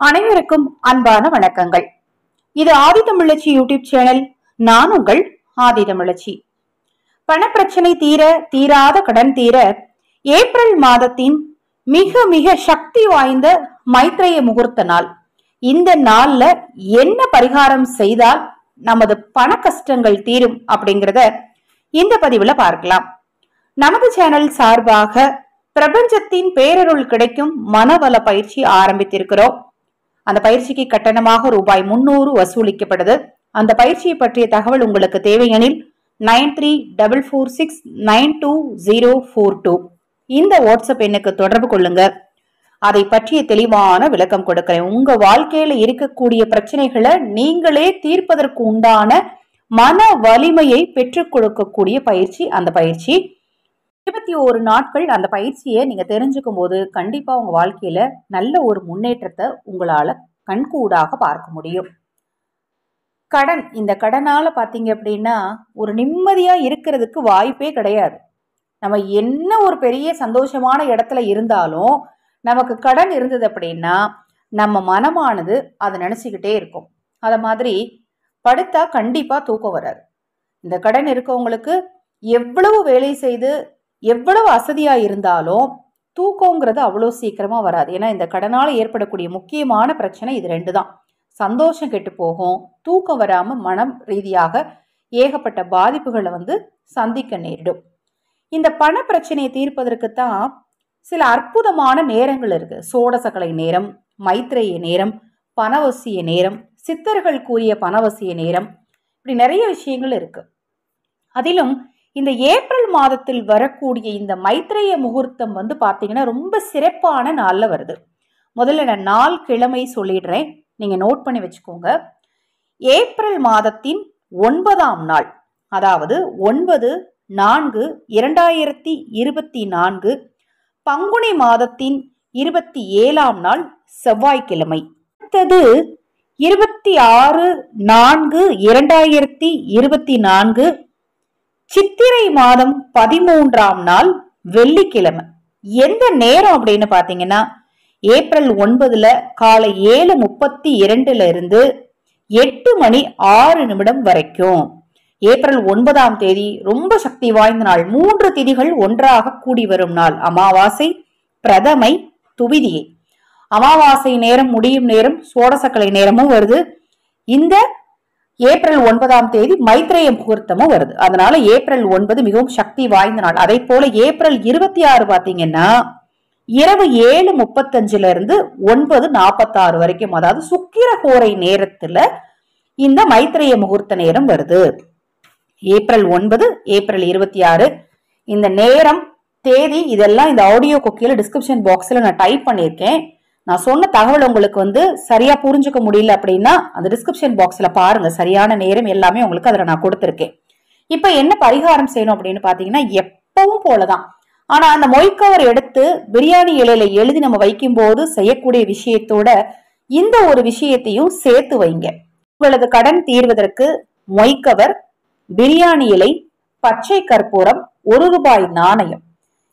அனைவருக்கும் அன்பான வணக்கங்கள். இது ஆதிதமிழச்சி யூடியூப் சேனல். நான் உங்கள் ஆதிதமிழச்சி. பணப்பிரச்சனை தீர, தீராத கடன் தீர ஏப்ரல் மாதத்தின் மிக மிக சக்தி வாய்ந்த மைத்ரேய முகூர்த்த நாள். இந்த நாள்ல என்ன பரிகாரம் செய்தால் நமது பண கஷ்டங்கள் தீரும் அப்படிங்கறத இந்த பதிவுல பார்க்கலாம். நமது சேனல் சார்பாக பிரபஞ்சத்தின் பேரருள் கிடைக்கும் மனவள பயிற்சி ஆரம்பித்திருக்கிறோம். அந்த பயிற்சிக்கு கட்டணமாக ரூபாய் 300 வசூலிக்கப்படுது. அந்த பயிற்சியை பற்றிய தகவல் உங்களுக்கு தேவையெனில் 9344692042 இந்த வாட்ஸ்அப் எண்ணுக்கு தொடர்பு கொள்ளுங்க. அதை பற்றிய தெளிவான விளக்கம் கொடுக்கிறேன். உங்க வாழ்க்கையில இருக்கக்கூடிய பிரச்சனைகளை நீங்களே தீர்ப்பதற்கு உண்டான மன வலிமையை பெற்றுக் கொடுக்கக்கூடிய பயிற்சி அந்த பயிற்சி. 21 நாட்கள் அந்த பயிற்சியை நீங்க தெரிஞ்சுக்கும் போது கண்டிப்பா உங்க வாழ்க்கையில நல்ல ஒரு முன்னேற்றத்தை உங்களால கண்கூடாக பார்க்க முடியும். கடன், இந்த கடனால பாத்தீங்க அப்படின்னா ஒரு நிம்மதியா இருக்கிறதுக்கு வாய்ப்பே கிடையாது. நம்ம என்ன ஒரு பெரிய சந்தோஷமான இடத்துல இருந்தாலும் நமக்கு கடன் இருந்தது அப்படின்னா நம்ம மனமானது அதை நினைச்சுக்கிட்டே இருக்கும். அத மாதிரி படுத்தா கண்டிப்பா தூக்கம் வராது. இந்த கடன் இருக்கவங்களுக்கு எவ்வளவு வேலை செய்து எவ்வளவு வசதியா இருந்தாலும் தூக்கங்கிறது அவ்வளோ சீக்கிரமா வராது. ஏன்னா இந்த கடனால ஏற்படக்கூடிய முக்கியமான பிரச்சனை இது 2 தான். சந்தோஷம் கெட்டு போகும், தூக்கம் வராம மனம் ரீதியாக ஏகப்பட்ட பாதிப்புகளை சந்திக்க நேரிடும். இந்த பண பிரச்சனையை தீர்ப்பதற்குத்தான் சில அற்புதமான நேரங்கள் இருக்கு. சோடசக்கலை நேரம், மைத்ரேய நேரம், பணவசிய நேரம், சித்தர்கள் கூறிய பணவசிய நேரம், இப்படி நிறைய விஷயங்கள் இருக்கு. அதிலும் இந்த ஏப்ரல் மாதத்தில் வரக்கூடிய இந்த மைத்ரேய முகூர்த்தம் பாத்தீங்கன்னா ரொம்ப சிறப்பான நாள்ல வருது. முதல்ல நான் நாள் கிழமை சொல்லிடுறேன், நீங்க நோட் பண்ணி வச்சுக்கோங்க. ஏப்ரல் மாதத்தின் 9ஆம் நாள், அதாவது 9/4/2024 பங்குனி மாதத்தின் 27ஆம் நாள் செவ்வாய்க்கிழமை. அடுத்தது 26/4/2024 சித்திரை மாதம் 13ஆம் நாள் வெள்ளிக்கிழமை. எந்த நேரம் அப்படின்னு பாத்தீங்கன்னா ஏப்ரல் 9 காலை 7:32 இருந்து 8:06 வரைக்கும். ஏப்ரல் 9ஆம் தேதி ரொம்ப சக்தி வாய்ந்த நாள். 3 திதிகள் ஒன்றாக கூடி வரும் நாள். அமாவாசை, பிரதமை, துவிதியை. அமாவாசை நேரம் முடியும் நேரம் சோடசக்கலை நேரமும் வருது. இந்த ஏப்ரல் 9ஆம் தேதி மைத்ரேய முகூர்த்தமும் வருது. அதனால ஏப்ரல் 9 மிகவும் சக்தி வாய்ந்த நாள். அதே போல ஏப்ரல் 26 பாத்தீங்கன்னா இரவு 7:35 இருந்து 9:46 வரைக்கும், அதாவது சுக்கிரஹோரை நேரத்துல இந்த மைத்ரேய முகூர்த்த நேரம் வருது. ஏப்ரல் 9, ஏப்ரல் 26 இந்த நேரம், தேதி இதெல்லாம் இந்த ஆடியோ கொக்கியில டிஸ்கிரிப்ஷன் பாக்ஸ்ல நான் டைப் பண்ணியிருக்கேன். நான் சொன்ன தகவல் உங்களுக்கு சரியா புரிஞ்சுக்க முடியல அப்படின்னா அந்த டிஸ்கிரிப்ஷன் பாக்ஸ்ல பாருங்க. சரியான நேரம் எல்லாமே உங்களுக்கு அதுல நான் கொடுத்திருக்கேன். இப்ப என்ன பரிகாரம் செய்யணும் அப்படின்னு பாத்தீங்கன்னா எப்பவும் போலதான். ஆனா அந்த மொய்க்கவர் எடுத்து பிரியாணி இலையில எழுதி நம்ம வைக்கும் போது செய்யக்கூடிய விஷயத்தோட இந்த ஒரு விஷயத்தையும் சேர்த்து வைங்க. உங்களது கடன் தீர்வதற்கு மொய்க்கவர், பிரியாணி இலை, பச்சை கற்பூரம், ₹1 நாணயம்,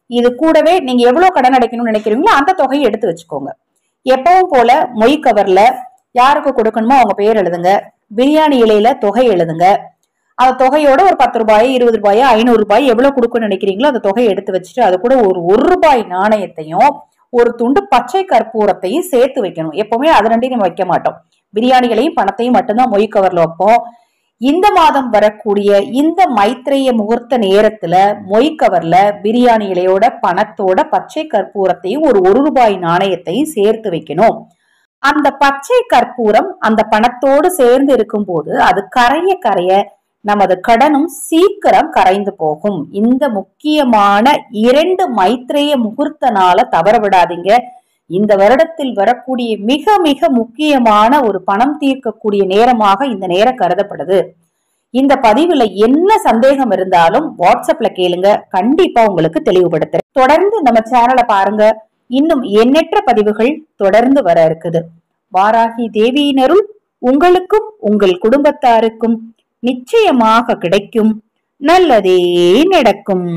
இது கூடவே நீங்க எவ்வளவு கடன் அடைக்கணும்னு நினைக்கிறீங்களோ அந்த தொகையை எடுத்து வச்சுக்கோங்க. எப்பவும் போல மொய் கவர்ல யாருக்கு கொடுக்கணுமோ அவங்க பேர் எழுதுங்க. பிரியாணி இலையில தொகை எழுதுங்க. அந்த தொகையோட ஒரு ₹10, ₹20, ₹500 எவ்வளவு கொடுக்கணும்னு நினைக்கிறீங்களோ அந்த தொகையை எடுத்து வச்சுட்டு அது கூட ஒரு ₹1 நாணயத்தையும் ஒரு துண்டு பச்சை கற்பூரத்தையும் சேர்த்து வைக்கணும். எப்பவுமே அது 2 நம்ம வைக்க மாட்டோம். பிரியாணிகளையும் பணத்தையும் மட்டும்தான் மொய் கவர்ல வைப்போம். இந்த மாதம் வரக்கூடிய இந்த மைத்ரேய முகூர்த்த நேரத்துல மொய் கவர்ல பிரியாணி இலையோட பணத்தோட பச்சை கற்பூரத்தையும் ஒரு ₹1 நாணயத்தையும் சேர்த்து வைக்கணும். அந்த பச்சை கற்பூரம் அந்த பணத்தோடு சேர்ந்து இருக்கும் போது அது கரைய கரைய நமது கடனும் சீக்கிரம் கரைந்து போகும். இந்த முக்கியமான 2 மைத்ரேய முகூர்த்த நாளை தவற விடாதீங்க. இந்த வருடத்தில் வரக்கூடிய மிக மிக முக்கியமான ஒரு பணம் தீர்க்கக்கூடிய நேரமாக இந்த நேரம் கருதப்படுது. இந்த பதிவுல என்ன சந்தேகம் இருந்தாலும் வாட்ஸ்அப்ல கேளுங்க, கண்டிப்பா உங்களுக்கு தெளிவுபடுத்துறேன். தொடர்ந்து நம்ம சேனலை பாருங்க. இன்னும் எண்ணற்ற பதிவுகள் தொடர்ந்து வர இருக்குது. வாராகி தேவியினருள் உங்களுக்கும் உங்கள் குடும்பத்தாருக்கும் நிச்சயமாக கிடைக்கும். நல்லதே நடக்கும்.